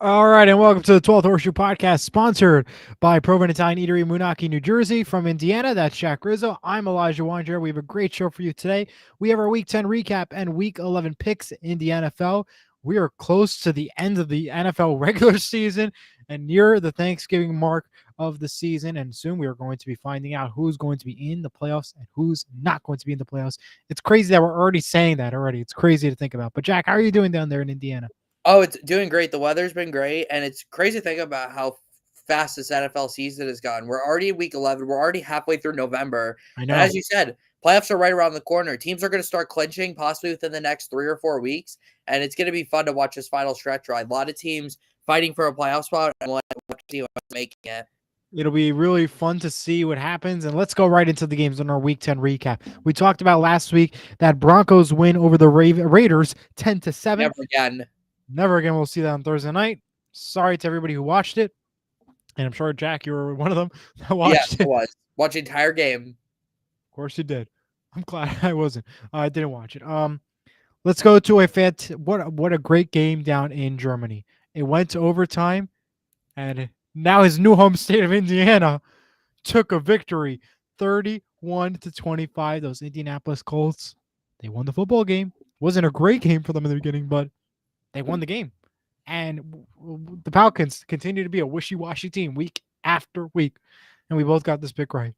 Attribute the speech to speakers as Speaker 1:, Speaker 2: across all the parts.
Speaker 1: All right, and welcome to the 12th Horseshoe Podcast, sponsored by Pro Italian Eatery, Moonachie, New Jersey. From Indiana, that's Jack Rizzo. I'm Elijah Wanger. We have a great show for you today. We have our Week 10 recap and Week 11 picks in the NFL. We are close to the end of the NFL regular season and near the Thanksgiving mark of the season. And soon we are going to be finding out who's going to be in the playoffs and who's not going to be in the playoffs. It's crazy that we're already saying that already. It's crazy to think about. But, Jack, how are you doing down there in Indiana?
Speaker 2: Oh, it's doing great. The weather's been great, and it's crazy to think about how fast this NFL season has gone. We're already in week 11. We're already halfway through November.
Speaker 1: I
Speaker 2: And as
Speaker 1: know.
Speaker 2: you said, playoffs are right around the corner. Teams are going to start clinching possibly within the next 3 or 4 weeks, and it's going to be fun to watch this final stretch ride. A lot of teams fighting for a playoff spot and what team is making it.
Speaker 1: It'll be really fun to see what happens. And let's go right into the games on our Week 10 recap. We talked about last week that Broncos win over the Raiders 10-7.
Speaker 2: Never again.
Speaker 1: Never again. We'll see that on Thursday night. Sorry to everybody who watched it. And I'm sure, Jack, you were one of them that watched
Speaker 2: Yes, it
Speaker 1: it.
Speaker 2: was. Watch the entire game.
Speaker 1: Of course you did. I'm glad I wasn't. I didn't watch it. Let's go to what a great game down in Germany. It went to overtime, and now his new home state of Indiana took a victory 31-25. Those Indianapolis Colts, they won the football game. Wasn't a great game for them in the beginning, but they won the game. And the Falcons continue to be a wishy-washy team week after week. And we both got this pick right.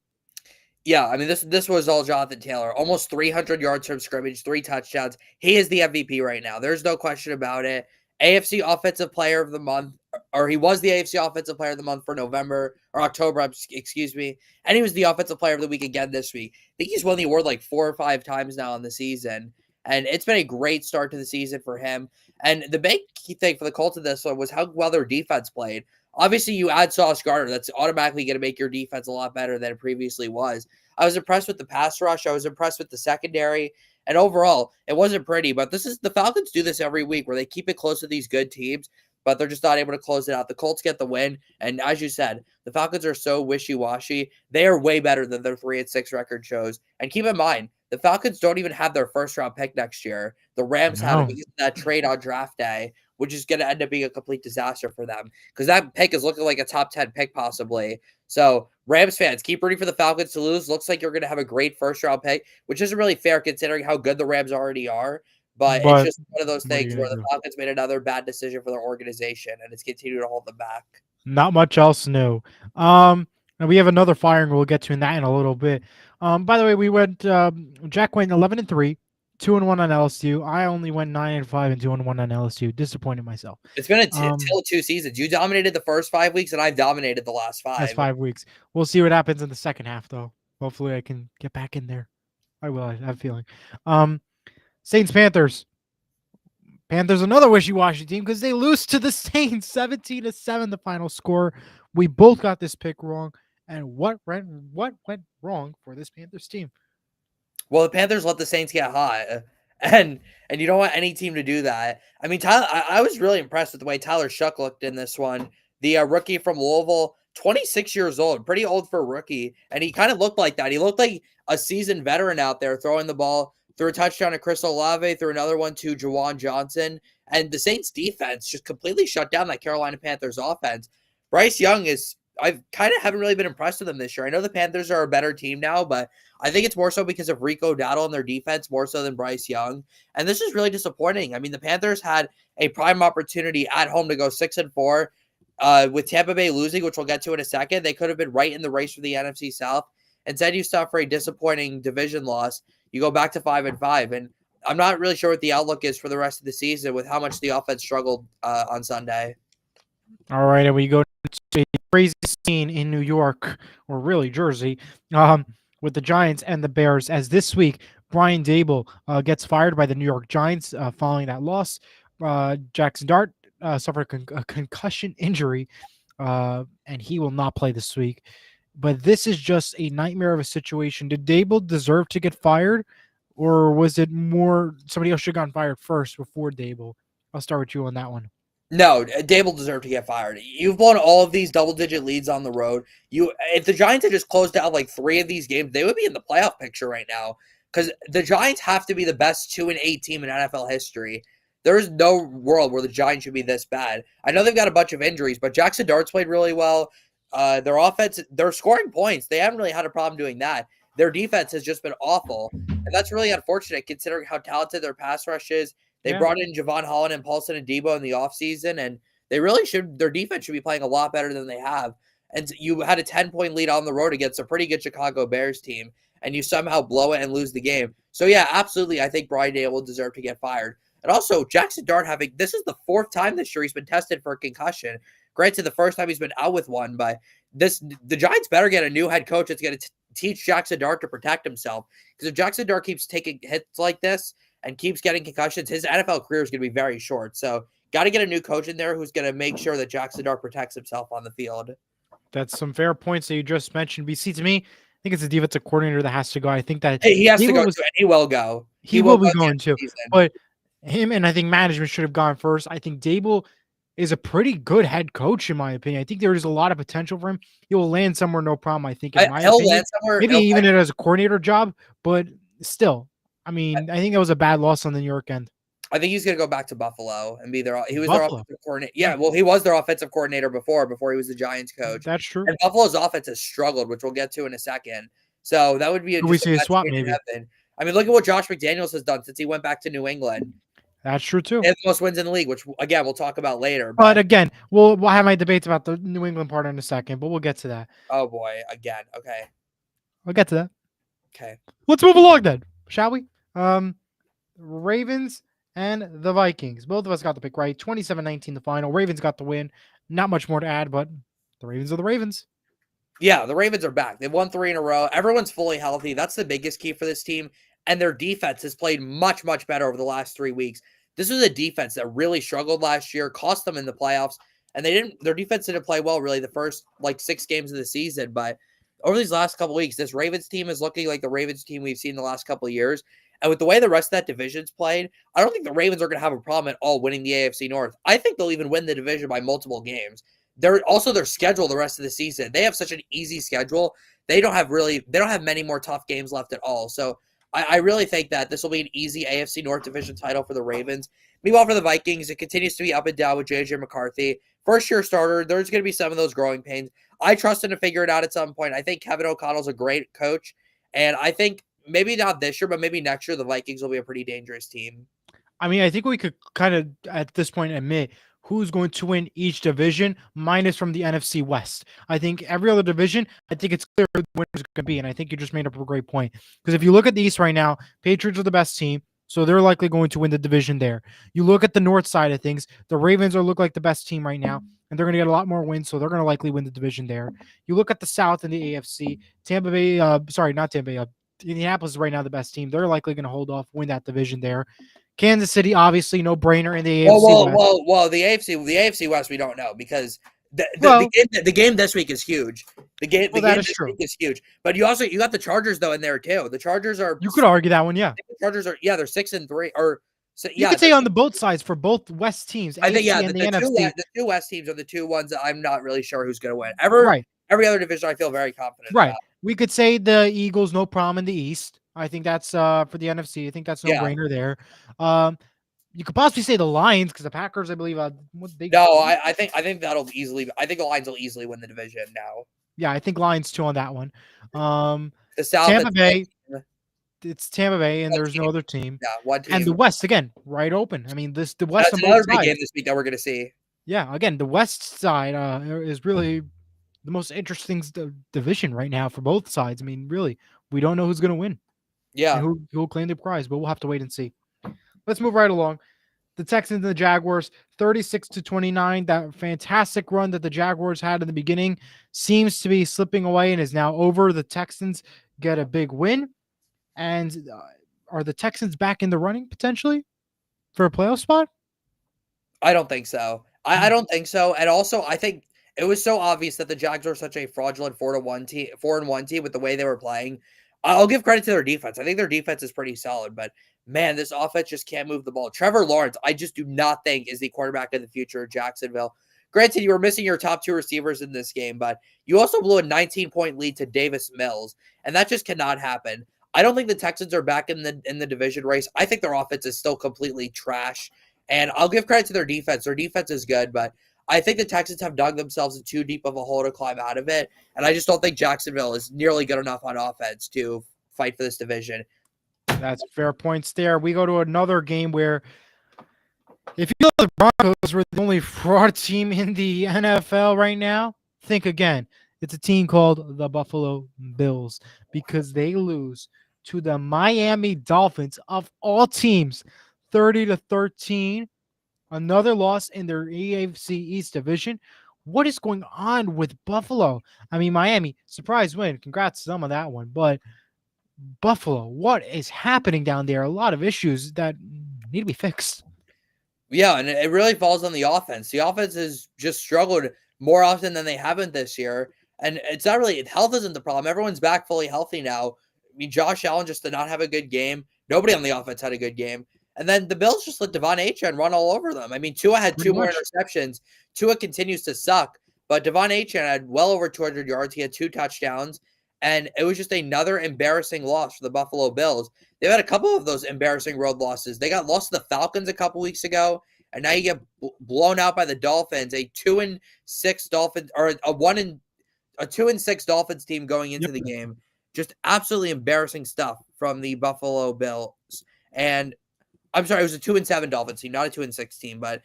Speaker 2: Yeah, I mean, this was all Jonathan Taylor. Almost 300 yards from scrimmage, 3 touchdowns. He is the MVP right now. There's no question about it. AFC Offensive Player of the Month, or he was the AFC Offensive Player of the Month for November or October, excuse me. And he was the Offensive Player of the Week again this week. I think he's won the award like 4 or 5 times now in the season. And it's been a great start to the season for him. And the big key thing for the Colts in this one was how well their defense played. Obviously, you add Sauce Gardner. That's automatically going to make your defense a lot better than it previously was. I was impressed with the pass rush. I was impressed with the secondary. And overall, it wasn't pretty. But the Falcons do this every week where they keep it close to these good teams, but they're just not able to close it out. The Colts get the win. And as you said, the Falcons are so wishy-washy. They are way better than their 3-6 record shows. And keep in mind, the Falcons don't even have their first-round pick next year. The Rams have it because of that trade on draft day, which is going to end up being a complete disaster for them because that pick is looking like a top 10 pick possibly. So Rams fans, keep rooting for the Falcons to lose. Looks like you're going to have a great first-round pick, which isn't really fair considering how good the Rams already are. But it's just one of those things where the Falcons made another bad decision for their organization, and it's continued to hold them back.
Speaker 1: Not much else new. And we have another firing we'll get to in that in a little bit. By the way, we went Jack went 11-3, 2-1 on LSU. I only went 9-5 and 2-1 on LSU. Disappointed myself.
Speaker 2: It's been a tale of 2 seasons. You dominated the first 5 weeks, and I've dominated the last 5.
Speaker 1: That's 5 weeks. We'll see what happens in the second half, though. Hopefully, I can get back in there. I will. I have a feeling. Saints Panthers. Panthers another wishy-washy team because they lose to the Saints 17-7. The final score. We both got this pick wrong. And what went wrong for this Panthers team?
Speaker 2: Well, the Panthers let the Saints get hot, and you don't want any team to do that. I mean, I was really impressed with the way Tyler Shuck looked in this one. The rookie from Louisville, 26 years old, pretty old for a rookie, and he kind of looked like that. He looked like a seasoned veteran out there throwing the ball, threw a touchdown to Chris Olave, threw another one to Jawan Johnson, and the Saints defense just completely shut down that Carolina Panthers offense. Bryce Young I kind of haven't really been impressed with them this year. I know the Panthers are a better team now, but I think it's more so because of Rico Dowdle and their defense more so than Bryce Young. And this is really disappointing. I mean, the Panthers had a prime opportunity at home to go 6-4 with Tampa Bay losing, which we'll get to in a second. They could have been right in the race for the NFC South. Instead, you suffer a disappointing division loss. You go back to 5-5. And I'm not really sure what the outlook is for the rest of the season with how much the offense struggled on Sunday.
Speaker 1: All right, and we go to a crazy scene in New York, or really Jersey, with the Giants and the Bears. As this week, Brian Dable gets fired by the New York Giants following that loss. Jackson Dart suffered a concussion injury, and he will not play this week. But this is just a nightmare of a situation. Did Dable deserve to get fired, or was it more somebody else should have gotten fired first before Dable? I'll start with you on that one.
Speaker 2: No, Dable deserved to get fired. You've blown all of these double-digit leads on the road. If the Giants had just closed out like 3 of these games, they would be in the playoff picture right now because the Giants have to be the best 2-8 team in NFL history. There is no world where the Giants should be this bad. I know they've got a bunch of injuries, but Jackson Dart's played really well. Their offense, they're scoring points. They haven't really had a problem doing that. Their defense has just been awful. And that's really unfortunate considering how talented their pass rush is. They
Speaker 1: Yeah.
Speaker 2: brought in Javon Holland and Paulson and Debo in the offseason, and they really should. Their defense should be playing a lot better than they have. And you had a 10-point lead on the road against a pretty good Chicago Bears team, and you somehow blow it and lose the game. So, yeah, absolutely, I think Brian Dale will deserve to get fired. And also, Jackson Dart this is the 4th time this year he's been tested for a concussion. Granted, the first time he's been out with one, but the Giants better get a new head coach that's going to teach Jackson Dart to protect himself. Because if Jackson Dart keeps taking hits like this and keeps getting concussions, his NFL career is going to be very short. So, got to get a new coach in there who's going to make sure that Jackson Dart protects himself on the field.
Speaker 1: That's some fair points that you just mentioned. BC, to me, I think it's a defensive coordinator that has to go. I think that
Speaker 2: He has to go
Speaker 1: was,
Speaker 2: too, and he will go.
Speaker 1: he will be
Speaker 2: go
Speaker 1: going too. But him and I think management should have gone first. I think Dable is a pretty good head coach, in my opinion. I think there is a lot of potential for him. He will land somewhere, no problem, I think, in my opinion.
Speaker 2: Land somewhere.
Speaker 1: Maybe even as a coordinator job, but still, I mean, I think that was a bad loss on the New York end.
Speaker 2: I think he's going to go back to Buffalo and be their. He was
Speaker 1: Buffalo.
Speaker 2: their offensive coordinator. Yeah, well, he was their offensive coordinator before he was the Giants coach.
Speaker 1: That's true.
Speaker 2: And Buffalo's offense has struggled, which we'll get to in a second. So that would be
Speaker 1: we see a swap, maybe.
Speaker 2: I mean, look at what Josh McDaniels has done since he went back to New England.
Speaker 1: That's true too.
Speaker 2: He has the most wins in the league, which again we'll talk about later.
Speaker 1: But again, we'll have my debates about the New England part in a second, but we'll get to that.
Speaker 2: Oh boy, again. Okay.
Speaker 1: We'll get to that.
Speaker 2: Okay.
Speaker 1: Let's move along then, shall we? Ravens and the Vikings. Both of us got the pick right. 27-19 the final. Ravens got the win. Not much more to add, but the Ravens are the Ravens.
Speaker 2: Yeah, the Ravens are back. They've won 3 in a row. Everyone's fully healthy. That's the biggest key for this team. And their defense has played much, much better over the last 3 weeks. This was a defense that really struggled last year, cost them in the playoffs, and their defense didn't play well really the first 6 games of the season. But over these last couple of weeks, this Ravens team is looking like the Ravens team we've seen the last couple of years. And with the way the rest of that division's played, I don't think the Ravens are going to have a problem at all winning the AFC North. I think they'll even win the division by multiple games. They're also their schedule the rest of the season. They have such an easy schedule. They don't have many more tough games left at all. So I really think that this will be an easy AFC North division title for the Ravens. Meanwhile, for the Vikings, it continues to be up and down with JJ McCarthy. First-year starter, there's going to be some of those growing pains. I trust him to figure it out at some point. I think Kevin O'Connell's a great coach, and I think maybe not this year, but maybe next year, the Vikings will be a pretty dangerous team.
Speaker 1: I mean, I think we could kind of, at this point, admit who's going to win each division, minus from the NFC West. I think every other division, I think it's clear who the winner is going to be, and I think you just made up a great point. Because if you look at the East right now, Patriots are the best team, so they're likely going to win the division there. You look at the North side of things, the Ravens look like the best team right now, and they're going to get a lot more wins, so they're going to likely win the division there. You look at the South and the AFC, Tampa Bay, not Tampa Bay, Indianapolis is right now the best team. They're likely going to hold off, win that division there. Kansas City, obviously, no brainer in the AFC West.
Speaker 2: Well, the AFC West, we don't know because the game this week is huge. The game this week is huge. But you got the Chargers though in there too. The Chargers are.
Speaker 1: You could argue that one, yeah.
Speaker 2: The Chargers are, they're 6-3, or
Speaker 1: you could say on the both sides for both West teams.
Speaker 2: I think
Speaker 1: and the NFC.
Speaker 2: The two West teams are the two ones that I'm not really sure who's going to win. Every other division, I feel very confident.
Speaker 1: Right.
Speaker 2: About.
Speaker 1: We could say the Eagles, no problem in the East. I think that's for the NFC. I think that's no brainer there. You could possibly say the Lions because the Packers, I believe,
Speaker 2: I think that'll easily. I think the Lions will easily win the division now.
Speaker 1: Yeah, I think Lions too on that one.
Speaker 2: The South,
Speaker 1: Tampa Bay. It's Tampa Bay, and there's no other team.
Speaker 2: Yeah, one team.
Speaker 1: And the West again, right open. I mean, the West.
Speaker 2: That's another big game this week that we're going to see.
Speaker 1: Yeah, again, the West side is really the most interesting division right now for both sides. I mean, really, we don't know who's going to win.
Speaker 2: Yeah,
Speaker 1: who will claim the prize, but we'll have to wait and see. Let's move right along. The Texans and the Jaguars, 36-29. That fantastic run that the Jaguars had in the beginning seems to be slipping away and is now over. The Texans get a big win. And are the Texans back in the running potentially for a playoff spot?
Speaker 2: I don't think so. I don't think so. And also, I think it was so obvious that the Jags are such a fraudulent 4-1 team with the way they were playing. I'll give credit to their defense. I think their defense is pretty solid, but man, this offense just can't move the ball. Trevor Lawrence, I just do not think is the quarterback of the future of Jacksonville. Granted, you were missing your top 2 receivers in this game, but you also blew a 19-point lead to Davis Mills, and that just cannot happen. I don't think the Texans are back in the division race. I think their offense is still completely trash. And I'll give credit to their defense. Their defense is good, but I think the Texans have dug themselves in too deep of a hole to climb out of it. And I just don't think Jacksonville is nearly good enough on offense to fight for this division.
Speaker 1: That's fair points there. We go to another game where if you know the Broncos were the only fraud team in the NFL right now, think again. It's a team called the Buffalo Bills because they lose to the Miami Dolphins of all teams, 30-13. Another loss in their AFC East division. What is going on with Buffalo? I mean, Miami, surprise win. Congrats to them on that one. But Buffalo, what is happening down there? A lot of issues that need to be fixed.
Speaker 2: Yeah, and it really falls on the offense. The offense has just struggled more often than they haven't this year. And it's not really, health isn't the problem. Everyone's back fully healthy now. I mean, Josh Allen just did not have a good game. Nobody on the offense had a good game. And then the Bills just let Devon Achane run all over them. I mean, Tua had
Speaker 1: Pretty
Speaker 2: two more
Speaker 1: much.
Speaker 2: interceptions. Tua continues to suck, but Devon Achane had well over 200 yards. He had 2 touchdowns, and it was just another embarrassing loss for the Buffalo Bills. They've had a couple of those embarrassing road losses. They got lost to the Falcons a couple weeks ago, and now you get blown out by the Dolphins, a 2-6 Dolphins, or a 2-6 Dolphins team going into the game. Just absolutely embarrassing stuff from the Buffalo Bills. And I'm sorry, it was a 2-7 Dolphins team, not a 2-6 team, but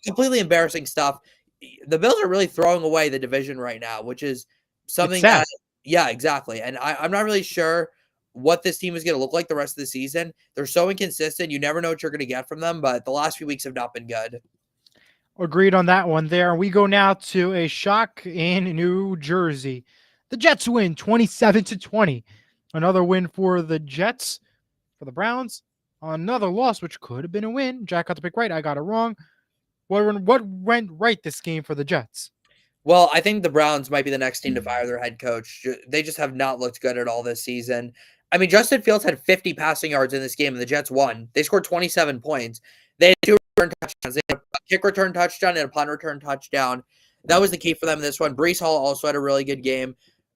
Speaker 2: completely embarrassing stuff. The Bills are really throwing away the division right now, which is something that, yeah, exactly. And I'm not really sure what this team is going to look like the rest of the season. They're so inconsistent. You never know what you're going to get from them, but the last few weeks have not been good.
Speaker 1: Agreed on that one there. We go now to a shock in New Jersey. The Jets win 27-20. Another win for the Jets. For the Browns, another loss, which could have been a win. Jack got the pick right. I got it wrong. What went right this game for the Jets?
Speaker 2: Well, I think the Browns might be the next team to fire their head coach. They just have not looked good at all this season. I mean, Justin Fields had 50 passing yards in this game, and the Jets won. They scored 27 points. They had 2 return touchdowns. They had a kick return touchdown and a punt return touchdown. That was the key for them in this one. Breece Hall also had a really good game.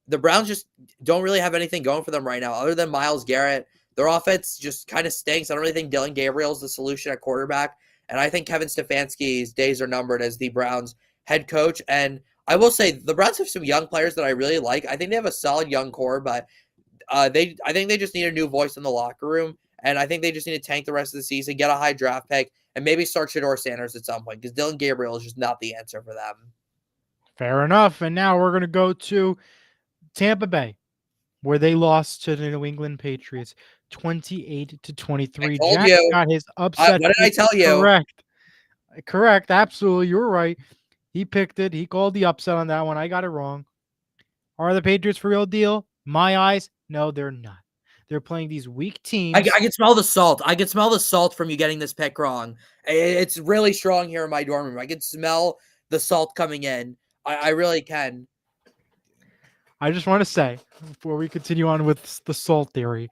Speaker 2: The Browns just don't really have anything going for them right now, other than Myles Garrett. Their offense just kind of stinks. I don't really think Dylan Gabriel is the solution at quarterback. And I think Kevin Stefanski's days are numbered as the Browns head coach. And I will say the Browns have some young players that I really like. I think they have a solid young core, but I think they just need a new voice in the locker room. And I think they just need to tank the rest of the season, get a high draft pick, and maybe start Shedeur Sanders at some point because Dylan Gabriel is just not the answer for them.
Speaker 1: Fair enough. And now we're going to go to Tampa Bay, where they lost to the New England Patriots 28-23. Jack got his upset.
Speaker 2: What did I tell you?
Speaker 1: Correct. Absolutely. You're right. He picked it. He called the upset on that one. I got it wrong. Are the Patriots for real deal? My eyes, no, they're not. They're playing these weak teams.
Speaker 2: I can smell the salt. I can smell the salt from you getting this pick wrong. It's really strong here in my dorm room. I can smell the salt coming in. I really can.
Speaker 1: I just want to say, before we continue on with the salt theory,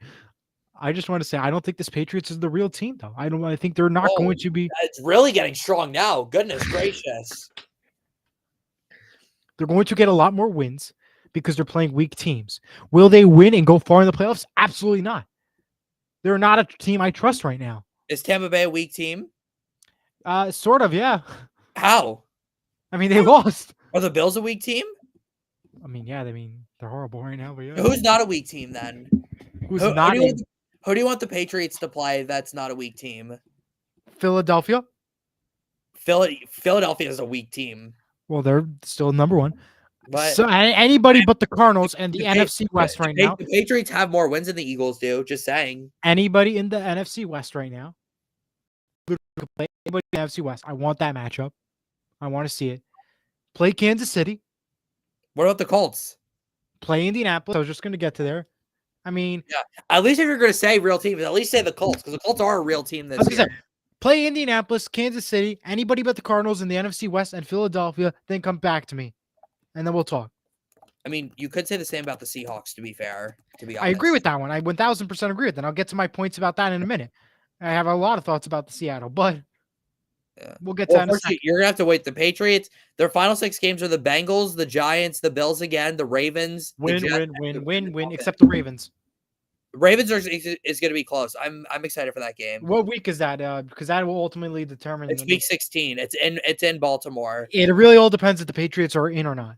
Speaker 1: I just want to say I don't think this Patriots is the real team, though. I think they're not going to be.
Speaker 2: It's really getting strong now. Goodness gracious.
Speaker 1: They're going to get a lot more wins because they're playing weak teams. Will they win and go far in the playoffs? Absolutely not. They're not a team I trust right now.
Speaker 2: Is Tampa Bay a weak team?
Speaker 1: Sort of, yeah.
Speaker 2: How?
Speaker 1: I mean, they lost.
Speaker 2: Are the Bills a weak team?
Speaker 1: I mean, yeah, they're horrible right now. But yeah.
Speaker 2: Who's not a weak team then?
Speaker 1: Who
Speaker 2: do you want the Patriots to play that's not a weak team?
Speaker 1: Philadelphia.
Speaker 2: Philadelphia is a weak team.
Speaker 1: Well, they're still number one.
Speaker 2: But
Speaker 1: so anybody but the Cardinals and the NFC West right now.
Speaker 2: The Patriots have more wins than the Eagles do. Just saying.
Speaker 1: Anybody in the NFC West right now. Anybody in the NFC West. I want that matchup. I want to see it. Play Kansas City.
Speaker 2: What about the Colts?
Speaker 1: Play Indianapolis. I was just going to get to there. I mean,
Speaker 2: yeah. At least if you're going to say real teams, at least say the Colts because the Colts are a real team this year.
Speaker 1: Play Indianapolis, Kansas City, anybody but the Cardinals in the NFC West and Philadelphia, then come back to me, and then we'll talk.
Speaker 2: I mean, you could say the same about the Seahawks, to be fair, to be honest.
Speaker 1: I agree with that one. I 1,000% agree with that. I'll get to my points about that in a minute. I have a lot of thoughts about the Seattle, but we'll get to that in a second.
Speaker 2: You're going to have to wait. The Patriots, their final 6 games are the Bengals, the Giants, the Bills again, the Ravens.
Speaker 1: Win, except the Ravens.
Speaker 2: Ravens is going to be close. I'm excited for that game.
Speaker 1: What week is that? Because that will ultimately determine.
Speaker 2: It's week 16. It's in Baltimore.
Speaker 1: It really all depends if the Patriots are in or not.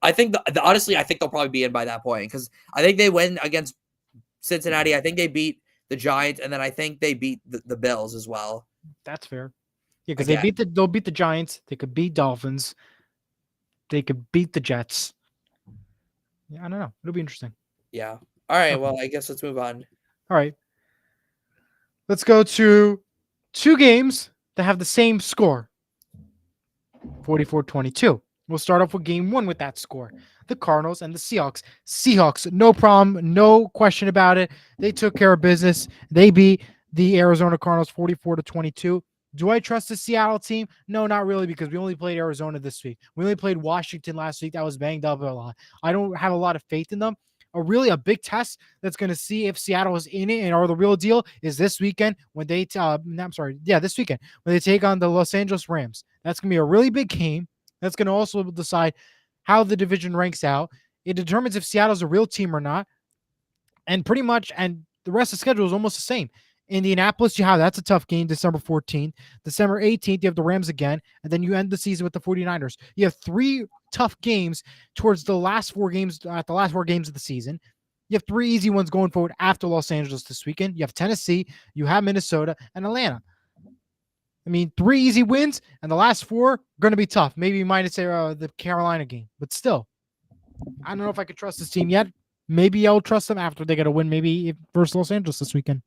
Speaker 2: I think honestly, I think they'll probably be in by that point because I think they win against Cincinnati. I think they beat the Giants, and then I think they beat the Bills as well.
Speaker 1: That's fair. Yeah, because they'll beat the Giants. They could beat Dolphins. They could beat the Jets. Yeah, I don't know. It'll be interesting.
Speaker 2: Yeah. All right.
Speaker 1: Okay.
Speaker 2: Well, I guess let's move on.
Speaker 1: All right. Let's go to two games that have the same score. 44-22. We'll start off with game one with that score. The Cardinals and the Seahawks. Seahawks, no problem, no question about it. They took care of business. They beat the Arizona Cardinals 44-22. Do I trust the Seattle team? No, not really, because we only played Arizona this week. We only played Washington last week. That was banged up a lot. I don't have a lot of faith in them. A big test that's going to see if Seattle is in it and are the real deal is this weekend when they this weekend when they take on the Los Angeles Rams. That's going to be a really big game. That's going to also decide how the division ranks out. It determines if Seattle's a real team or not. And pretty much, and the rest of the schedule is almost the same. Indianapolis, that's a tough game, December 14th. December 18th, you have the Rams again, and then you end the season with the 49ers. You have three tough games towards the last four games of the season. You have three easy ones going forward after Los Angeles this weekend. You have Tennessee, you have Minnesota, and Atlanta. I mean, three easy wins, and the last four are going to be tough. Maybe you might say the Carolina game, but still, I don't know if I could trust this team yet. Maybe I'll trust them after they get a win, maybe versus Los Angeles this weekend.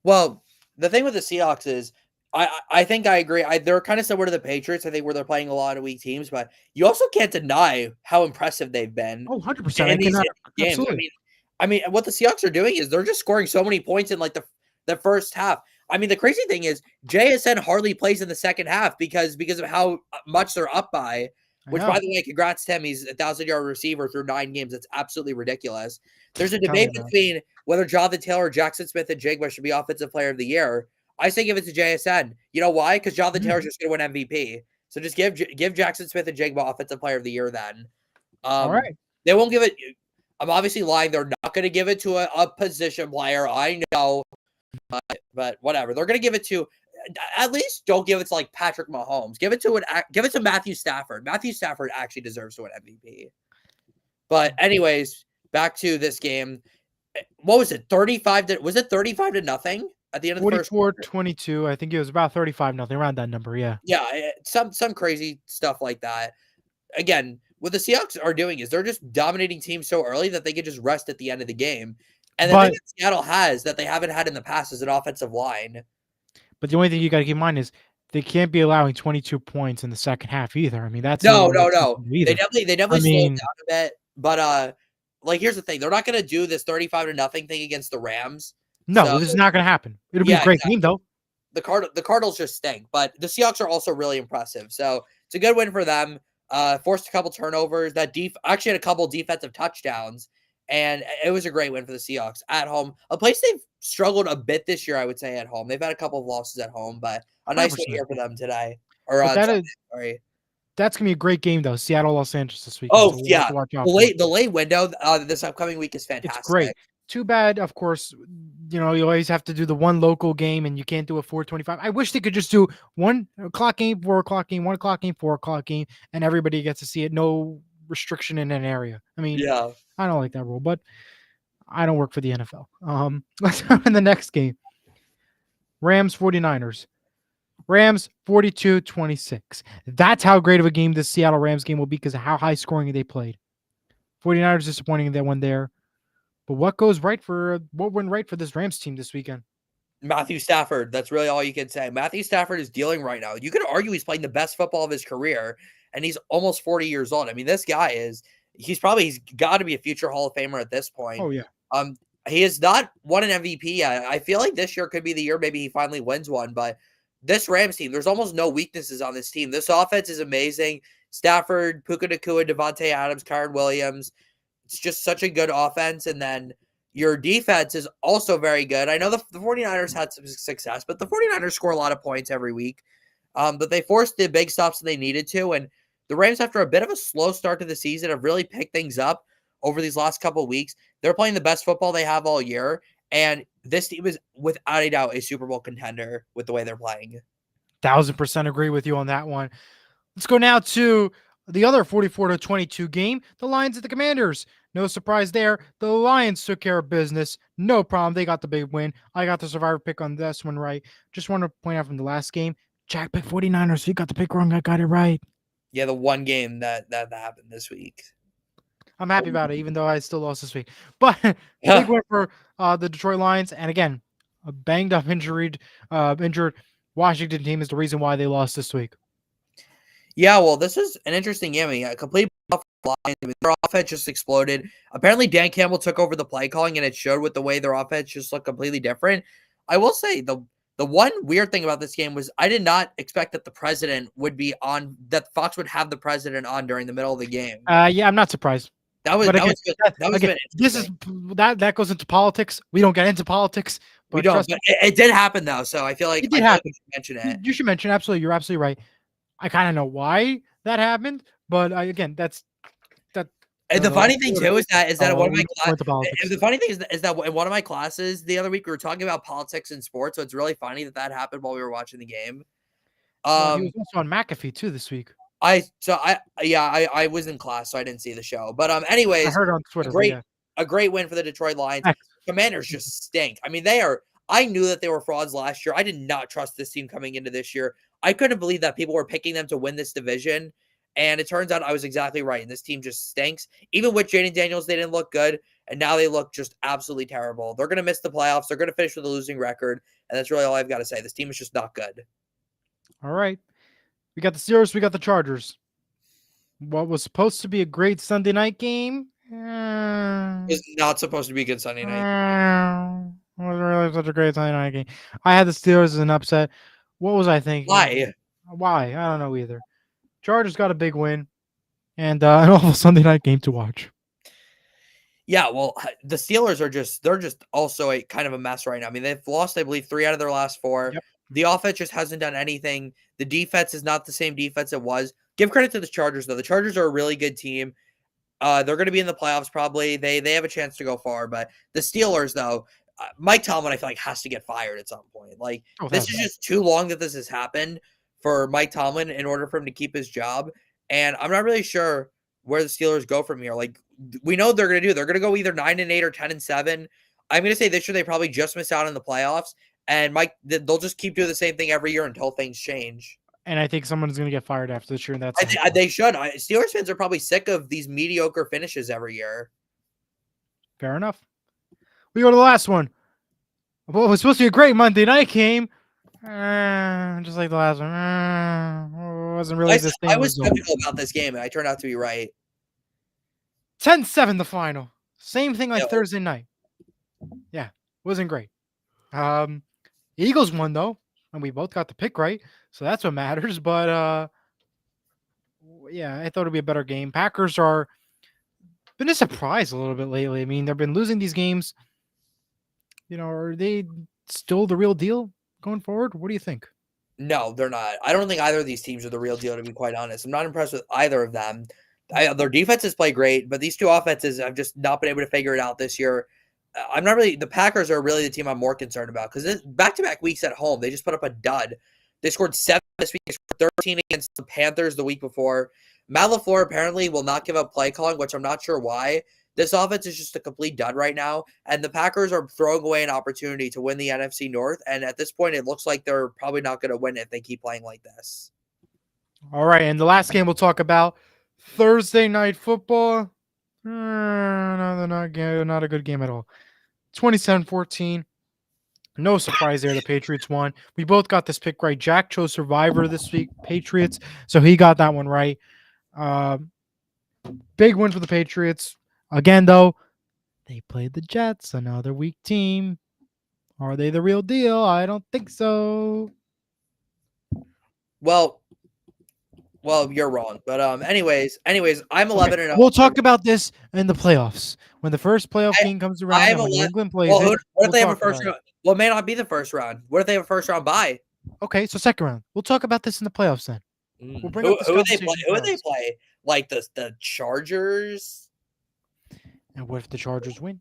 Speaker 2: Well, the thing with the Seahawks is, I think I agree. They're kind of similar to the Patriots, I think, where they're playing a lot of weak teams, but you also can't deny how impressive they've been.
Speaker 1: Oh, 100%. In these games.
Speaker 2: Absolutely. I mean, what the Seahawks are doing is they're just scoring so many points in like the first half. I mean, the crazy thing is JSN hardly plays in the second half because of how much they're up by. Which, by the way, congrats to him. He's a 1,000-yard receiver through 9 games. That's absolutely ridiculous. There's a debate between whether Jonathan Taylor or Jackson Smith-Njigba should be Offensive Player of the Year. I say give it to JSN. You know why? Because Jonathan Taylor's just going to win MVP. So just give Jackson Smith-Njigba Offensive Player of the Year then.
Speaker 1: All right.
Speaker 2: They won't give it. I'm obviously lying. They're not going to give it to a position player. I know. But whatever. They're going to give it to. At least don't give it to like Patrick Mahomes. Give it to Matthew Stafford. Matthew Stafford actually deserves to win MVP. But anyways, back to this game. What was it? 35 to nothing at the end of the first quarter?
Speaker 1: 44-22. I think it was about 35-0 around that number, yeah.
Speaker 2: Yeah, some crazy stuff like that. Again, what the Seahawks are doing is they're just dominating teams so early that they can just rest at the end of the game. And the thing that Seattle has that they haven't had in the past is an offensive line.
Speaker 1: But the only thing you got to keep in mind is they can't be allowing 22 points in the second half either. I mean, that's
Speaker 2: no. They definitely slowed down a bit. But like here's the thing: they're not going to do this 35-0 thing against the Rams.
Speaker 1: No, this is not going to happen. It'll be a great game though.
Speaker 2: The Cardinals just stink, but the Seahawks are also really impressive. So it's a good win for them. Forced a couple turnovers. Actually had a couple defensive touchdowns. And it was a great win for the Seahawks at home. A place they've struggled a bit this year, I would say, at home. They've had a couple of losses at home, but a nice win here for them today. Sorry.
Speaker 1: That's going to be a great game, though. Seattle, Los Angeles this week.
Speaker 2: Oh, yeah. The late window this upcoming week is fantastic.
Speaker 1: It's great. Too bad, of course, you always have to do the one local game, and you can't do a 4:25. I wish they could just do 1 o'clock game, 4 o'clock game, 1 o'clock game, 4 o'clock game, and everybody gets to see it. No restriction in an area. I mean, yeah. I don't like that rule, but I don't work for the NFL. Let's go in the next game. Rams 49ers. Rams 42-26. That's how great of a game this Seattle Rams game will be because of how high scoring they played. 49ers disappointing in that one there. But what went right for this Rams team this weekend?
Speaker 2: Matthew Stafford. That's really all you can say. Matthew Stafford is dealing right now. You could argue he's playing the best football of his career, and he's almost 40 years old. I mean, this guy he's got to be a future Hall of Famer at this point.
Speaker 1: Oh, yeah.
Speaker 2: He has not won an MVP yet. I feel like this year could be the year maybe he finally wins one, but this Rams team, there's almost no weaknesses on this team. This offense is amazing. Stafford, Puka Nacua, Devontae Adams, Kyren Williams. It's just such a good offense. And then your defense is also very good. I know the 49ers had some success, but the 49ers score a lot of points every week. But they forced the big stops that they needed to. And the Rams, after a bit of a slow start to the season, have really picked things up over these last couple of weeks. They're playing the best football they have all year, and this team is without a doubt a Super Bowl contender with the way they're playing.
Speaker 1: 1000% agree with you on that one. Let's go now to the other 44-22 game, the Lions at the Commanders. No surprise there. The Lions took care of business. No problem. They got the big win. I got the survivor pick on this one right. Just want to point out from the last game, Jack picked 49ers. He got the pick wrong. I got it right.
Speaker 2: Yeah, the one game that happened this week.
Speaker 1: I'm happy about it, even though I still lost this week. But big win for the Detroit Lions. And again, a banged up, injured Washington team is the reason why they lost this week.
Speaker 2: Yeah, well, this is an interesting game. I mean, a complete Lions. I mean, their offense just exploded. Apparently, Dan Campbell took over the play calling, and it showed with the way their offense just looked completely different. I will say the one weird thing about this game was I did not expect that the president would be on, that Fox would have the president on during the middle of the game.
Speaker 1: Yeah, I'm not surprised.
Speaker 2: That was good.
Speaker 1: This is that goes into politics. We don't get into politics.
Speaker 2: But we don't. But it did happen though, so I feel like
Speaker 1: it did happen.
Speaker 2: We should mention it.
Speaker 1: You should mention it. Absolutely, you're absolutely right. I kind of know why that happened, but again, that's that.
Speaker 2: And the funny thing too is that one of my
Speaker 1: the
Speaker 2: funny thing is that in one of my classes the other week we were talking about politics and sports, so it's really funny that happened while we were watching the game.
Speaker 1: He was also on McAfee too this week.
Speaker 2: I was in class, so I didn't see the show. But anyways,
Speaker 1: I heard on Twitter.
Speaker 2: A great win for the Detroit Lions. Commanders just stink. I mean, I knew that they were frauds last year. I did not trust this team coming into this year. I couldn't believe that people were picking them to win this division. And it turns out I was exactly right. And this team just stinks. Even with Jaden Daniels, they didn't look good. And now they look just absolutely terrible. They're going to miss the playoffs. They're going to finish with a losing record. And that's really all I've got to say. This team is just not good.
Speaker 1: All right. We got the Steelers. We got the Chargers. What was supposed to be a great Sunday night game
Speaker 2: is not supposed to be a good Sunday night.
Speaker 1: Wasn't really such a great Sunday night game. I had the Steelers as an upset. What was I thinking? Why? I don't know either. Chargers got a big win and an awful Sunday night game to watch.
Speaker 2: Yeah, well, the Steelers they're just also a kind of a mess right now. I mean, they've lost, I believe, 3 out of their last 4. Yep. The offense just hasn't done anything. The defense is not the same defense it was. Give credit to the Chargers, though. The Chargers are a really good team. They're going to be in the playoffs probably. They have a chance to go far. But the Steelers, though, Mike Tomlin, I feel like, has to get fired at some point. Like, this is just too long that this has happened for Mike Tomlin in order for him to keep his job. And I'm not really sure where the Steelers go from here. Like, we know what they're going to do. They're going to go either 9-8 or 10-7. I'm going to say this year they probably just miss out on the playoffs. And they'll just keep doing the same thing every year until things change.
Speaker 1: And I think someone's going to get fired after this year. And that's
Speaker 2: they should. Steelers fans are probably sick of these mediocre finishes every year.
Speaker 1: Fair enough. We go to the last one. Well, it was supposed to be a great Monday night game. Just like the last one. Wasn't really this thing.
Speaker 2: I was skeptical about this game, and I turned out to be right.
Speaker 1: 10-7 the final. Same thing like Thursday night. Yeah, wasn't great. Eagles won, though, and we both got the pick right, so that's what matters. But, yeah, I thought it would be a better game. Packers are been a surprise a little bit lately. I mean, they've been losing these games. You know, are they still the real deal going forward? What do you think?
Speaker 2: No, they're not. I don't think either of these teams are the real deal, to be quite honest. I'm not impressed with either of them. Their defenses play great, but these two offenses have just not been able to figure it out this year. I'm not really – the Packers are really the team I'm more concerned about because back-to-back weeks at home, they just put up a dud. They scored 7 this week. They scored 13 against the Panthers the week before. Matt LaFleur apparently will not give up play calling, which I'm not sure why. This offense is just a complete dud right now, and the Packers are throwing away an opportunity to win the NFC North, and at this point, it looks like they're probably not going to win if they keep playing like this.
Speaker 1: All right, and the last game we'll talk about, Thursday Night Football. No, they're not good. Not a good game at all. 27-14. No surprise there. The Patriots won. We both got this pick right. Jack chose Survivor this week, Patriots, so he got that one right. Big win for the Patriots. Again, though, they played the Jets, another weak team. Are they the real deal? I don't think so.
Speaker 2: Well, you're wrong. But anyways, I'm 11-0.
Speaker 1: We'll talk about this in the playoffs. When the first playoff game comes around and when New England plays
Speaker 2: what if they have a first round? Well, it may not be the first round. What if they have a first round bye?
Speaker 1: Okay, so second round. We'll talk about this in the playoffs then. We'll bring
Speaker 2: who would they play? Like the Chargers?
Speaker 1: And what if the Chargers win?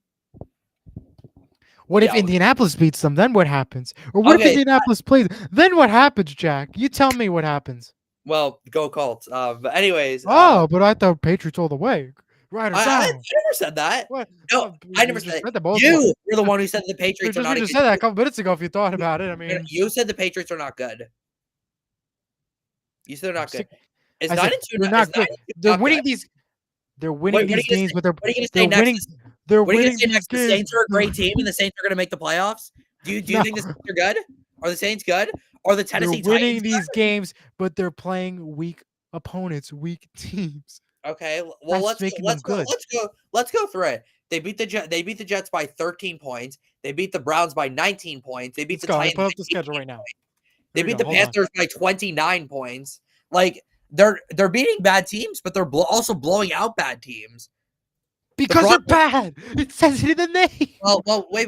Speaker 1: What if
Speaker 2: Yeah.
Speaker 1: Indianapolis beats them? Then what happens? Or what if
Speaker 2: Okay.
Speaker 1: Indianapolis plays? Then what happens, Jack? You tell me what happens.
Speaker 2: Well, go Colts. But anyways,
Speaker 1: Oh, but I thought Patriots all the way. Ride or
Speaker 2: I
Speaker 1: die.
Speaker 2: never said that.
Speaker 1: What?
Speaker 2: No,
Speaker 1: Oh,
Speaker 2: I
Speaker 1: you
Speaker 2: never said
Speaker 1: just
Speaker 2: it.
Speaker 1: said that both.
Speaker 2: You were the one who said the Patriots are
Speaker 1: Just
Speaker 2: not
Speaker 1: you
Speaker 2: a
Speaker 1: just
Speaker 2: good
Speaker 1: said that a
Speaker 2: team.
Speaker 1: couple minutes ago. If you thought about it, I mean,
Speaker 2: You said the Patriots are not good. You said they're
Speaker 1: I'm
Speaker 2: not good.
Speaker 1: sick.
Speaker 2: Is
Speaker 1: I
Speaker 2: 9
Speaker 1: said
Speaker 2: and 2
Speaker 1: they're
Speaker 2: not, is
Speaker 1: not
Speaker 2: 9
Speaker 1: good.
Speaker 2: and 2
Speaker 1: They're
Speaker 2: not good?
Speaker 1: winning these. They're winning
Speaker 2: What are
Speaker 1: these
Speaker 2: you gonna
Speaker 1: games,
Speaker 2: say?
Speaker 1: but
Speaker 2: What are you gonna
Speaker 1: they're
Speaker 2: say next?
Speaker 1: winning. They're
Speaker 2: What are you gonna
Speaker 1: winning
Speaker 2: say
Speaker 1: these
Speaker 2: next? The
Speaker 1: games.
Speaker 2: Saints are a great team, and the Saints are gonna make the playoffs. Do you
Speaker 1: No,
Speaker 2: think the Saints are good? Are the Saints good? Are the
Speaker 1: they're
Speaker 2: Tennessee
Speaker 1: winning
Speaker 2: Titans
Speaker 1: these
Speaker 2: good?
Speaker 1: games, but they're playing weak opponents, weak teams.
Speaker 2: Okay, well
Speaker 1: That's
Speaker 2: let's go.
Speaker 1: making them
Speaker 2: Let's go.
Speaker 1: good.
Speaker 2: Let's go. Let's go through it. They beat the Jets by 13 points. They beat the Browns by 19 points. They beat
Speaker 1: Let's
Speaker 2: the
Speaker 1: go. I
Speaker 2: Titans
Speaker 1: put
Speaker 2: by
Speaker 1: up the schedule
Speaker 2: 18.
Speaker 1: right now.
Speaker 2: They
Speaker 1: Here we
Speaker 2: beat
Speaker 1: go.
Speaker 2: the
Speaker 1: Hold on.
Speaker 2: Panthers by 29 points. Like they're beating bad teams, but they're also blowing out bad teams. The
Speaker 1: Because they're
Speaker 2: Broncos.
Speaker 1: bad. It says it in the name.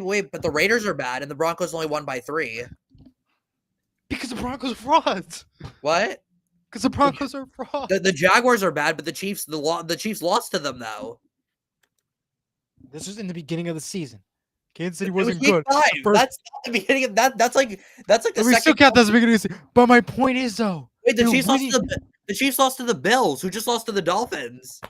Speaker 2: Wait. But the Raiders are bad, and the Broncos only won by 3.
Speaker 1: Because the Broncos are frauds.
Speaker 2: What?
Speaker 1: Because the Broncos are frauds.
Speaker 2: The Jaguars are bad, but the Chiefs lost to them though.
Speaker 1: This was in the beginning of the season. Kansas City
Speaker 2: It was
Speaker 1: wasn't
Speaker 2: week
Speaker 1: good.
Speaker 2: 5.
Speaker 1: The first,
Speaker 2: That's not the beginning of that. That's like the
Speaker 1: but we still
Speaker 2: second.
Speaker 1: count that as the beginning of the season. But my point is, though,
Speaker 2: Wait,
Speaker 1: they're winning.
Speaker 2: the Chiefs lost to the Bills, who just lost to the Dolphins.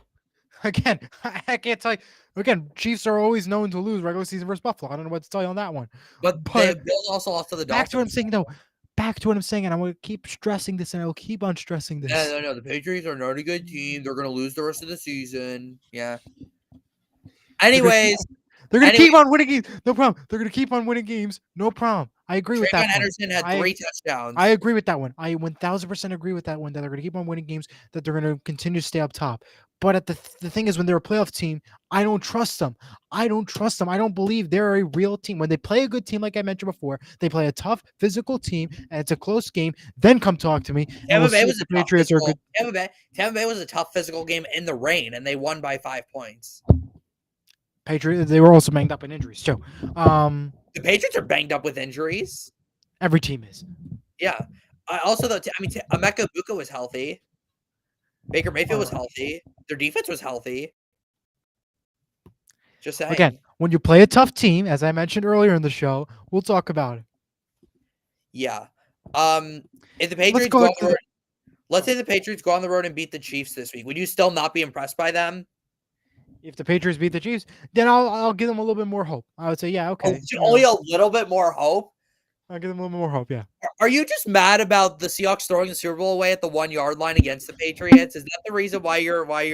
Speaker 1: Again, I can't tell you. Again, Chiefs are always known to lose regular season versus Buffalo. I don't know what to tell you on that one.
Speaker 2: But the
Speaker 1: But
Speaker 2: Bills also lost to the
Speaker 1: back to what I'm
Speaker 2: Dolphins.
Speaker 1: saying, though. Back to what I'm saying, and I'm going to keep stressing this, and I will keep on stressing this.
Speaker 2: No. The Patriots are not a good team. They're going to lose the rest of the season. Yeah.
Speaker 1: They're gonna keep,
Speaker 2: Anyways,
Speaker 1: they're gonna keep on winning games. No problem. They're gonna keep on winning games. No problem. I agree with
Speaker 2: Trayvon
Speaker 1: that point.
Speaker 2: Henderson had 3 touchdowns.
Speaker 1: I agree with that one. I 1000% agree with that one. That they're gonna keep on winning games. That they're gonna continue to stay up top. But the thing is, when they're a playoff team, I don't trust them. I don't trust them. I don't believe they're a real team. When they play a good team, like I mentioned before, they play a tough physical team, and it's a close game. Then come talk to me, and we'll
Speaker 2: Tampa Bay
Speaker 1: see if
Speaker 2: was
Speaker 1: the
Speaker 2: a tough
Speaker 1: Patriots are
Speaker 2: physical.
Speaker 1: good.
Speaker 2: Tampa Bay was a tough physical game in the rain, and they won by 5 points.
Speaker 1: Patriots. They were also banged up in injuries too.
Speaker 2: The Patriots are banged up with injuries.
Speaker 1: Every team is.
Speaker 2: Yeah. Also, though, Emeka Buka was healthy. Baker Mayfield was healthy. Their defense was healthy. Just saying.
Speaker 1: Again, when you play a tough team, as I mentioned earlier in the show, we'll talk about it.
Speaker 2: Yeah. If the Patriots
Speaker 1: go
Speaker 2: go on
Speaker 1: to
Speaker 2: the road, let's say the Patriots go on the road and beat the Chiefs this week, would you still not be impressed by them?
Speaker 1: If the Patriots beat the Chiefs, then I'll give them a little bit more hope. I would say, yeah, okay.
Speaker 2: Only a little bit more hope.
Speaker 1: I'll give them a little more hope. Yeah.
Speaker 2: Are you just mad about the Seahawks throwing the Super Bowl away at the 1 yard line against the Patriots? Is that the reason why you're why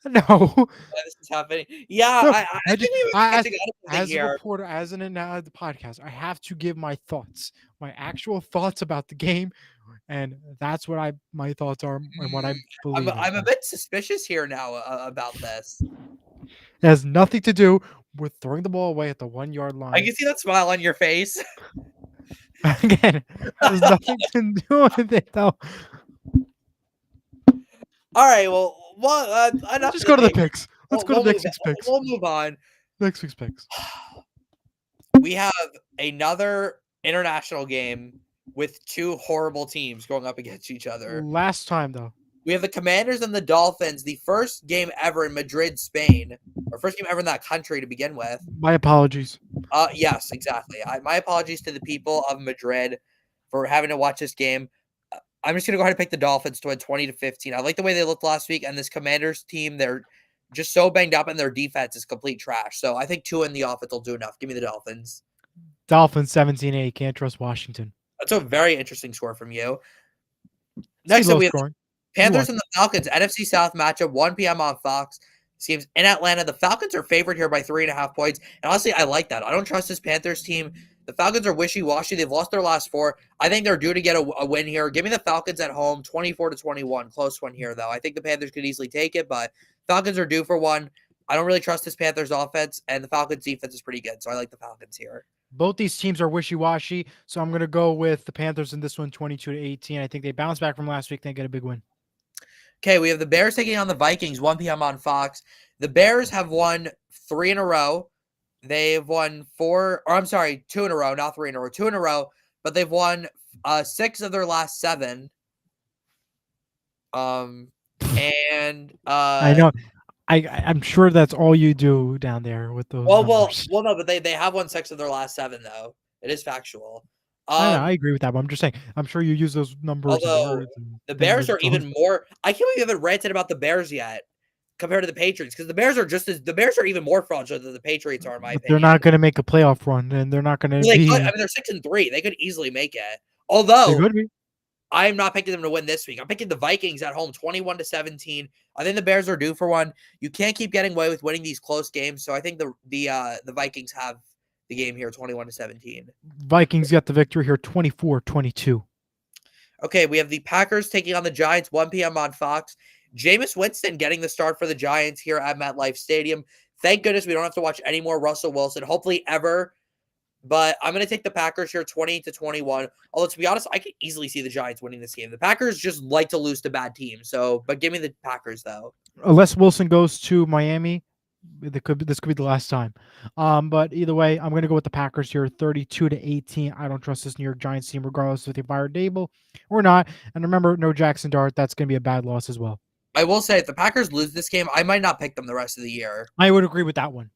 Speaker 1: No.
Speaker 2: this is happening? Yeah,
Speaker 1: No.
Speaker 2: I think we were catching out of something
Speaker 1: As a
Speaker 2: here.
Speaker 1: reporter, as an the podcast, I have to give my thoughts, my actual thoughts about the game, and that's what my thoughts are and what I believe.
Speaker 2: I'm a bit suspicious here now about this.
Speaker 1: It has nothing to do with throwing the ball away at the 1 yard line.
Speaker 2: I can see that smile on your face.
Speaker 1: Again, it has nothing to do with it though.
Speaker 2: All right, well,
Speaker 1: Let's just go to the picks. Let's go to next week's picks.
Speaker 2: We'll move on.
Speaker 1: Next week's picks.
Speaker 2: We have another international game with 2 horrible teams going up against each other.
Speaker 1: Last time though.
Speaker 2: We have the Commanders and the Dolphins, the first game ever in Madrid, Spain, or first game ever in that country to begin with.
Speaker 1: My apologies.
Speaker 2: Yes, exactly. My apologies to the people of Madrid for having to watch this game. I'm just going to go ahead and pick the Dolphins to win 20-15. I like the way they looked last week, and this Commanders team, they're just so banged up, and their defense is complete trash. So I think 2 in the offense will do enough. Give me the Dolphins.
Speaker 1: Dolphins 17-8. Can't trust Washington.
Speaker 2: That's a very interesting score from you. Next up, we have
Speaker 1: scoring.
Speaker 2: Panthers and the Falcons, NFC South matchup, 1 p.m. on Fox. This game's in Atlanta. The Falcons are favored here by 3.5 points. And honestly, I like that. I don't trust this Panthers team. The Falcons are wishy-washy. They've lost their last 4. I think they're due to get a win here. Give me the Falcons at home, 24-21. Close one here, though. I think the Panthers could easily take it, but Falcons are due for one. I don't really trust this Panthers offense, and the Falcons defense is pretty good, so I like the Falcons here.
Speaker 1: Both these teams are wishy-washy, so I'm going to go with the Panthers in this one, 22-18. I think they bounce back from last week. They get a big win.
Speaker 2: Okay, we have the Bears taking on the Vikings, 1 p.m. on Fox. The Bears have won 3 in a row. They've won 2 in a row, not 3 in a row, 2 in a row, but they've won 6 of their last 7.
Speaker 1: I know. I'm sure that's all you do down there with those numbers.
Speaker 2: No, but they have won 6 of their last 7, though. It is factual.
Speaker 1: I know, I
Speaker 2: Um,
Speaker 1: agree with that, but I'm just saying, I'm sure you use those numbers and
Speaker 2: Although
Speaker 1: words and
Speaker 2: the
Speaker 1: things
Speaker 2: Bears
Speaker 1: as
Speaker 2: are
Speaker 1: those.
Speaker 2: even more. I can't believe you haven't ranted about the Bears yet compared to the Patriots, because the Bears are even more fraudulent than the Patriots are, in my
Speaker 1: But they're
Speaker 2: opinion.
Speaker 1: not going to make a playoff run, and they're not going to
Speaker 2: Well, they could. I
Speaker 1: be.
Speaker 2: mean, they're 6-3. They could easily make it.
Speaker 1: They
Speaker 2: Although
Speaker 1: could be.
Speaker 2: I'm not picking them to win this week. I'm picking the Vikings at home, 21-17. I think the Bears are due for one. You can't keep getting away with winning these close games, so I think the Vikings have the game here, 21-17.
Speaker 1: Vikings got the victory here, 24-22.
Speaker 2: Okay, we have the Packers taking on the Giants, 1 p.m. on Fox. Jameis Winston getting the start for the Giants here at MetLife Stadium. Thank goodness we don't have to watch any more Russell Wilson, hopefully ever. But I'm going to take the Packers here 20-21. Although, to be honest, I could easily see the Giants winning this game. The Packers just like to lose to bad teams. But give me the Packers, though.
Speaker 1: Unless Wilson goes to Miami, this could be the last time. But either way, I'm going to go with the Packers here, 32-18. I don't trust this New York Giants team, regardless if they fire Dable or not. And remember, no Jackson Dart. That's going to be a bad loss as well.
Speaker 2: I will say, if the Packers lose this game, I might not pick them the rest of the year.
Speaker 1: I would agree with that one.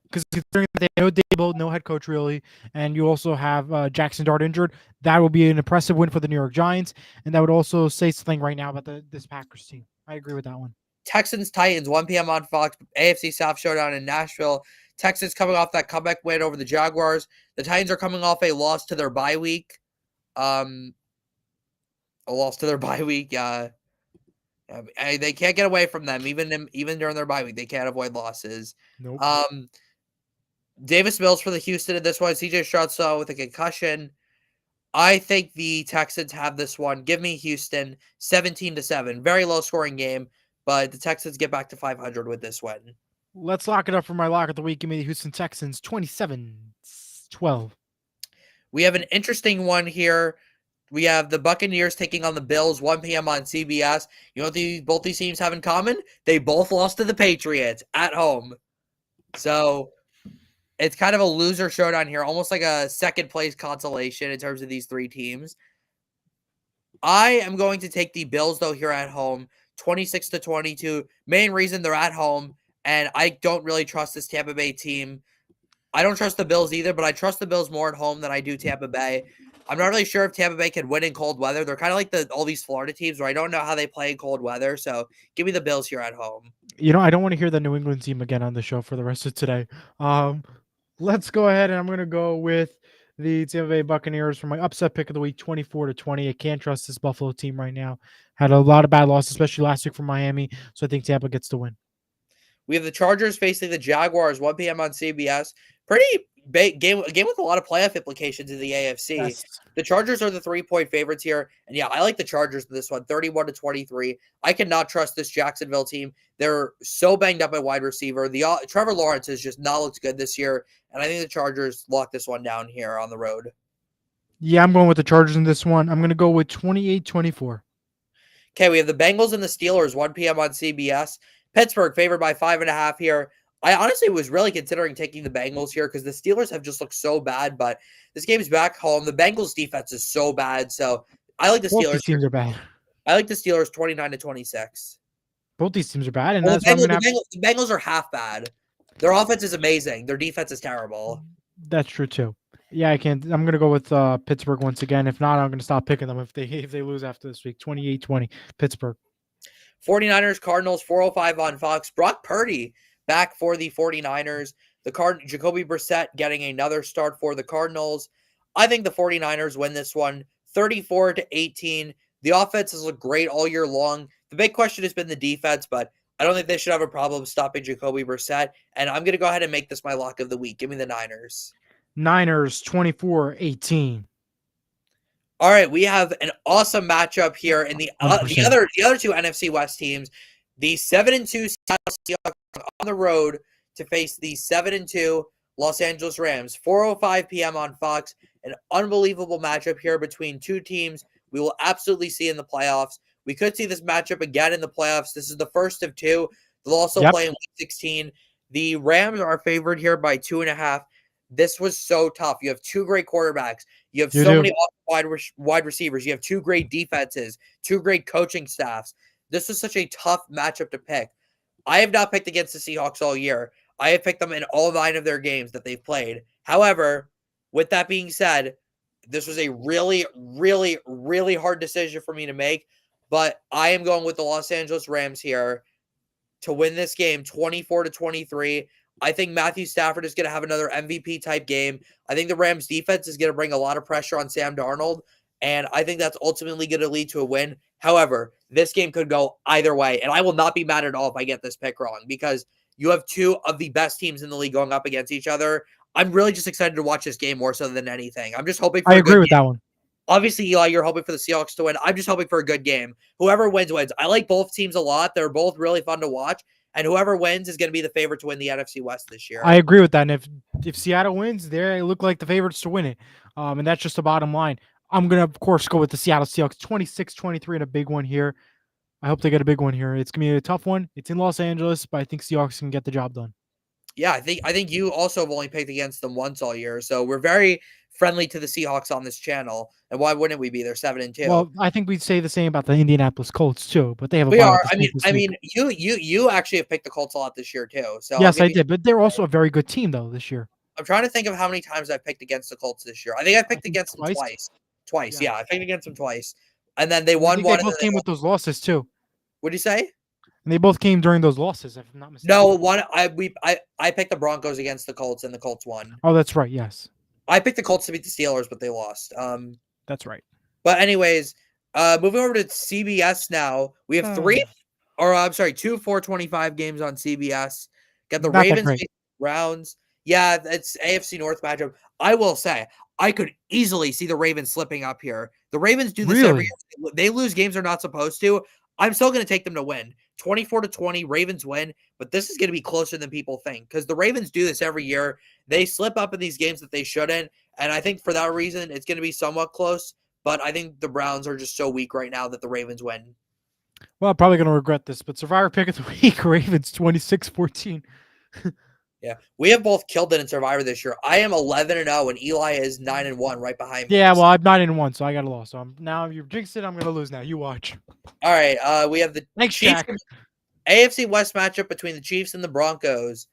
Speaker 1: Because considering that they have no Dable, no head coach really, and you also have Jackson Dart injured, that will be an impressive win for the New York Giants, and that would also say something right now about this Packers team. I agree with that one.
Speaker 2: Texans Titans 1 p.m. on Fox. AFC South showdown in Nashville. Texans coming off that comeback win over the Jaguars. The Titans are coming off a loss to their bye week. A loss to their bye week. They can't get away from them even during their bye week. They can't avoid losses.
Speaker 1: Nope.
Speaker 2: Davis Mills for the Houston in this one. CJ Stroud with a concussion. I think the Texans have this one. Give me Houston 17-7. Very low scoring game, but the Texans get back to 500 with this win.
Speaker 1: Let's lock it up for my lock of the week. Give me the Houston Texans 27-12.
Speaker 2: We have an interesting one here. We have the Buccaneers taking on the Bills, 1 p.m. on CBS. You know what both these teams have in common? They both lost to the Patriots at home. So it's kind of a loser showdown here, almost like a second place consolation in terms of these three teams. I am going to take the Bills, though, here at home, 26-22. Main reason they're at home, and I don't really trust this Tampa Bay team. I don't trust the Bills either, but I trust the Bills more at home than I do Tampa Bay. I'm not really sure if Tampa Bay can win in cold weather. They're kind of like all these Florida teams where I don't know how they play in cold weather. So give me the Bills here at home.
Speaker 1: I don't want to hear the New England team again on the show for the rest of today. Let's go ahead, and I'm going to go with the Tampa Bay Buccaneers for my upset pick of the week, 24-20. I can't trust this Buffalo team right now. Had a lot of bad losses, especially last week from Miami. So I think Tampa gets the win.
Speaker 2: We have the Chargers facing the Jaguars, 1 p.m. on CBS. Pretty big game, a game with a lot of playoff implications in the AFC.
Speaker 1: Yes.
Speaker 2: The Chargers are the 3-point favorites here. And yeah, I like the Chargers in this one, 31-23. I cannot trust this Jacksonville team. They're so banged up at wide receiver. Trevor Lawrence has just not looked good this year. And I think the Chargers lock this one down here on the road.
Speaker 1: Yeah, I'm going with the Chargers in this one. I'm going to go with 28-24.
Speaker 2: Okay, we have the Bengals and the Steelers, 1 p.m. on CBS. Pittsburgh favored by 5.5 here. I honestly was really considering taking the Bengals here because the Steelers have just looked so bad, but this game's back home. The Bengals defense is so bad, so I like the
Speaker 1: Both
Speaker 2: Steelers.
Speaker 1: these teams are bad.
Speaker 2: I like the Steelers 29-26.
Speaker 1: Both these teams are bad, and
Speaker 2: Well,
Speaker 1: that's why I'm going to have.
Speaker 2: the Bengals are half bad. Their offense is amazing. Their defense is terrible.
Speaker 1: That's true too. Yeah, I can't. I'm going to go with Pittsburgh once again. If not, I'm going to stop picking them if they lose after this week. 28-20, Pittsburgh.
Speaker 2: 49ers, Cardinals, 4:05 on Fox. Brock Purdy back for the 49ers. Jacoby Brissett getting another start for the Cardinals. I think the 49ers win this one 34-18. The offense has looked great all year long. The big question has been the defense, but I don't think they should have a problem stopping Jacoby Brissett. And I'm going to go ahead and make this my lock of the week. Give me the Niners.
Speaker 1: Niners 24-18.
Speaker 2: All right, we have an awesome matchup here in the other two NFC West teams. The 7-2 Seattle Seahawks on the road to face the 7-2 Los Angeles Rams. 4:05 p.m. on Fox. An unbelievable matchup here between two teams we will absolutely see in the playoffs. We could see this matchup again in the playoffs. This is the first of two. They'll also play in Week 16. The Rams are favored here by 2.5. This was so tough. You have two great quarterbacks. You have many wide receivers. You have two great defenses, two great coaching staffs. This was such a tough matchup to pick. I have not picked against the Seahawks all year. I have picked them in all 9 of their games that they've played. However, with that being said, this was a really, really, really hard decision for me to make, but I am going with the Los Angeles Rams here to win this game 24-23. I think Matthew Stafford is going to have another MVP type game. I think the Rams defense is going to bring a lot of pressure on Sam Darnold, and I think that's ultimately going to lead to a win. However, this game could go either way, and I will not be mad at all if I get this pick wrong because you have 2 of the best teams in the league going up against each other. I'm really just excited to watch this game more so than anything. I'm just hoping for
Speaker 1: I
Speaker 2: a good
Speaker 1: agree with
Speaker 2: game.
Speaker 1: that one.
Speaker 2: Obviously, Eli, you're hoping for the Seahawks to win. I'm just hoping for a good game. Whoever wins, wins. I like both teams a lot. They're both really fun to watch. And whoever wins is going to be the favorite to win the NFC West this
Speaker 1: I
Speaker 2: year.
Speaker 1: agree with that. And if Seattle wins, they look like the favorites to win it. And that's just the bottom line. I'm going to, of course, go with the Seattle Seahawks 26-23 in a big one here. I hope they get a big one here. It's going to be a tough one. It's in Los Angeles, but I think Seahawks can get the job done.
Speaker 2: Yeah, I think you also have only picked against them once all year. So we're very friendly to the Seahawks on this channel. And why wouldn't we be? They're 7-2.
Speaker 1: Well, I think we'd say the same about the Indianapolis Colts too, but they have a
Speaker 2: We
Speaker 1: bye
Speaker 2: are.
Speaker 1: week this
Speaker 2: I
Speaker 1: week.
Speaker 2: mean, you actually have picked the Colts a lot this year too. So I'll
Speaker 1: Yes,
Speaker 2: give
Speaker 1: I
Speaker 2: you.
Speaker 1: did, but they're also a very good team though this year.
Speaker 2: I'm trying to think of how many times I've picked against the Colts this year. I think I
Speaker 1: I
Speaker 2: picked
Speaker 1: think
Speaker 2: against them
Speaker 1: twice.
Speaker 2: twice. Twice,
Speaker 1: Yeah,
Speaker 2: yeah. I picked against them twice. And then they
Speaker 1: and I
Speaker 2: won
Speaker 1: think they
Speaker 2: one and then
Speaker 1: both came with those losses too.
Speaker 2: what'd you say?
Speaker 1: And they both came during those losses, if I'm not
Speaker 2: No,
Speaker 1: mistaken.
Speaker 2: I picked the Broncos against the Colts and the Colts won.
Speaker 1: Oh, that's right. Yes,
Speaker 2: I picked the Colts to beat the Steelers, but they lost.
Speaker 1: that's right.
Speaker 2: But anyways, moving over to CBS now. We have two 425 games on CBS. Got the
Speaker 1: Not that
Speaker 2: Ravens
Speaker 1: great.
Speaker 2: Browns. Yeah, it's AFC North matchup. I will say, I could easily see the Ravens slipping up here. The Ravens do this every
Speaker 1: Really?
Speaker 2: year. They lose games they're not supposed to. I'm still going to take them to win. 24-20, Ravens win, but this is going to be closer than people think because the Ravens do this every year. They slip up in these games that they shouldn't, and I think for that reason, it's going to be somewhat close. But I think the Browns are just so weak right now that the Ravens win.
Speaker 1: Well, I'm probably going to regret this, but Survivor pick of the week, Ravens 26-14.
Speaker 2: Yeah, we have both killed it in Survivor this year. I am 11-0, and Eli is 9-1, right behind me.
Speaker 1: Yeah, well, I'm 9-1, so I got a loss. So now you've jinxed it. I'm going to lose now. You watch.
Speaker 2: All right, we have the
Speaker 1: Thanks,
Speaker 2: Chiefs.
Speaker 1: Jack.
Speaker 2: AFC West matchup between the Chiefs and the Broncos.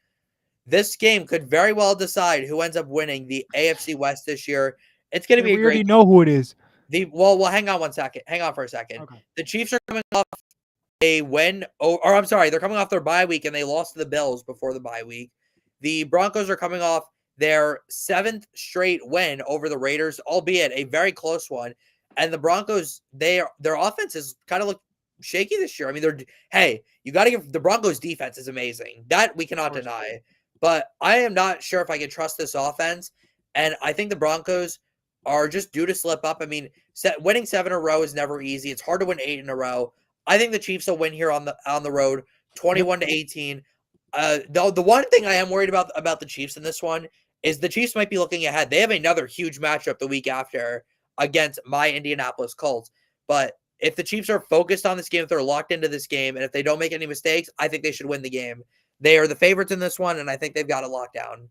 Speaker 2: This game could very well decide who ends up winning the AFC West this year. It's going to
Speaker 1: Hey,
Speaker 2: be a
Speaker 1: we
Speaker 2: great.
Speaker 1: already know who it is.
Speaker 2: Well, hang on one second. Hang on for a second.
Speaker 1: Okay.
Speaker 2: The Chiefs are coming off a win, or I'm sorry, they're coming off their bye week and they lost to the Bills before the bye week. The Broncos are coming off their 7th straight win over the Raiders, albeit a very close one. And the Broncos, their offense has kind of looked shaky this year. I mean, you got to give the Broncos defense is amazing. That we cannot deny. But I am not sure if I can trust this offense. And I think the Broncos are just due to slip up. I mean, winning 7 in a row is never easy. It's hard to win 8 in a row. I think the Chiefs will win here on the road, 21-18. The one thing I am worried about the Chiefs in this one is the Chiefs might be looking ahead. They have another huge matchup the week after against my Indianapolis Colts. But if the Chiefs are focused on this game, if they're locked into this game, and if they don't make any mistakes, I think they should win the game. They are the favorites in this one, and I think they've got it locked down.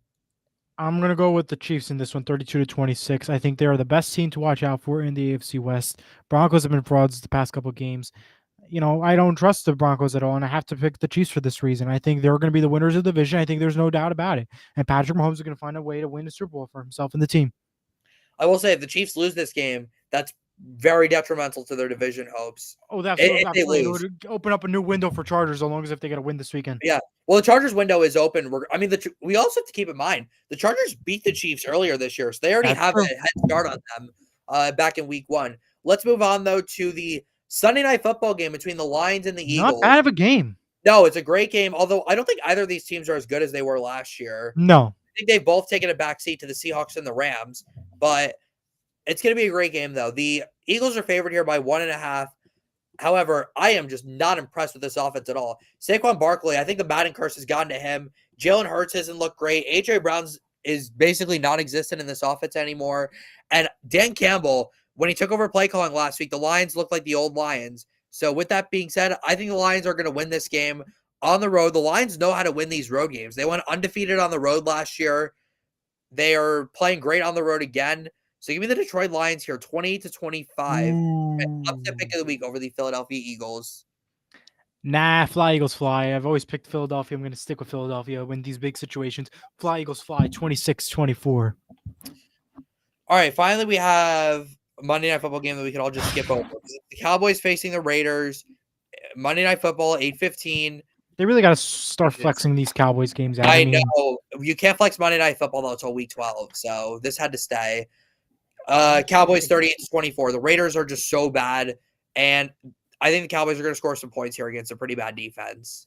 Speaker 1: I'm going to go with the Chiefs in this one, 32-26. I think they are the best team to watch out for in the AFC West. Broncos have been frauds the past couple of games. I don't trust the Broncos at all, and I have to pick the Chiefs for this reason. I think they're going to be the winners of the division. I think there's no doubt about it. And Patrick Mahomes is going to find a way to win the Super Bowl for himself and the team.
Speaker 2: I will say, if the Chiefs lose this game, that's very detrimental to their division hopes.
Speaker 1: Oh, that's
Speaker 2: If they
Speaker 1: absolutely. It
Speaker 2: lose.
Speaker 1: would open up a new window for Chargers, as long as if they get a win this weekend.
Speaker 2: Yeah. Well, the Chargers window is open. We also have to keep in mind the Chargers beat the Chiefs earlier this year, so they already have a head start on them back in week 1. Let's move on, though, to the Sunday night football game between the Lions and the Eagles.
Speaker 1: Not bad of a game.
Speaker 2: No, it's a great game, although I don't think either of these teams are as good as they were last year.
Speaker 1: No.
Speaker 2: I think they've both taken a backseat to the Seahawks and the Rams, but it's going to be a great game, though. The Eagles are favored here by 1.5. However, I am just not impressed with this offense at all. Saquon Barkley, I think the Madden curse has gotten to him. Jalen Hurts hasn't looked great. A.J. Brown's is basically non-existent in this offense anymore. And Dan Campbell, when he took over play calling last week, the Lions looked like the old Lions. So with that being said, I think the Lions are going to win this game on the road. The Lions know how to win these road games. They went undefeated on the road last year. They are playing great on the road again. So give me the Detroit Lions here, 20-25. Upset pick of the week over the Philadelphia Eagles.
Speaker 1: Nah, fly Eagles fly. I've always picked Philadelphia. I'm going to stick with Philadelphia when these big situations. Fly Eagles fly 26-24.
Speaker 2: All right, finally we have a Monday Night Football game that we can all just skip over. The Cowboys facing the Raiders. Monday Night Football, 8:15.
Speaker 1: They really got to start flexing these Cowboys games out.
Speaker 2: I
Speaker 1: I mean,
Speaker 2: know. You can't flex Monday Night Football, though, until week 12, so this had to stay. Cowboys 38-24. The Raiders are just so bad, and I think the Cowboys are going to score some points here against a pretty bad defense.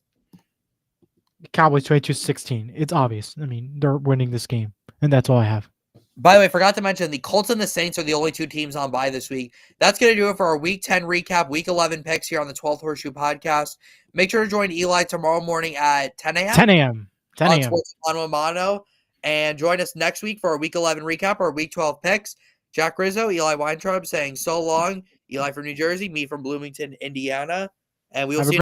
Speaker 1: Cowboys 22-16. It's obvious. I mean, they're winning this game, and that's all I have.
Speaker 2: By the way, I forgot to mention the Colts and the Saints are the only two teams on bye this week. That's going to do it for our Week 10 recap, Week 11 picks here on the 12th Horseshoe podcast. Make sure to join Eli tomorrow morning at 10 a.m.
Speaker 1: 10 a.m. 10
Speaker 2: on
Speaker 1: a.m.
Speaker 2: Sports Mano a Mano. And join us next week for our Week 11 recap, our Week 12 picks. Jack Rizzo, Eli Weintraub saying so long. Eli from New Jersey, me from Bloomington, Indiana. And we will see you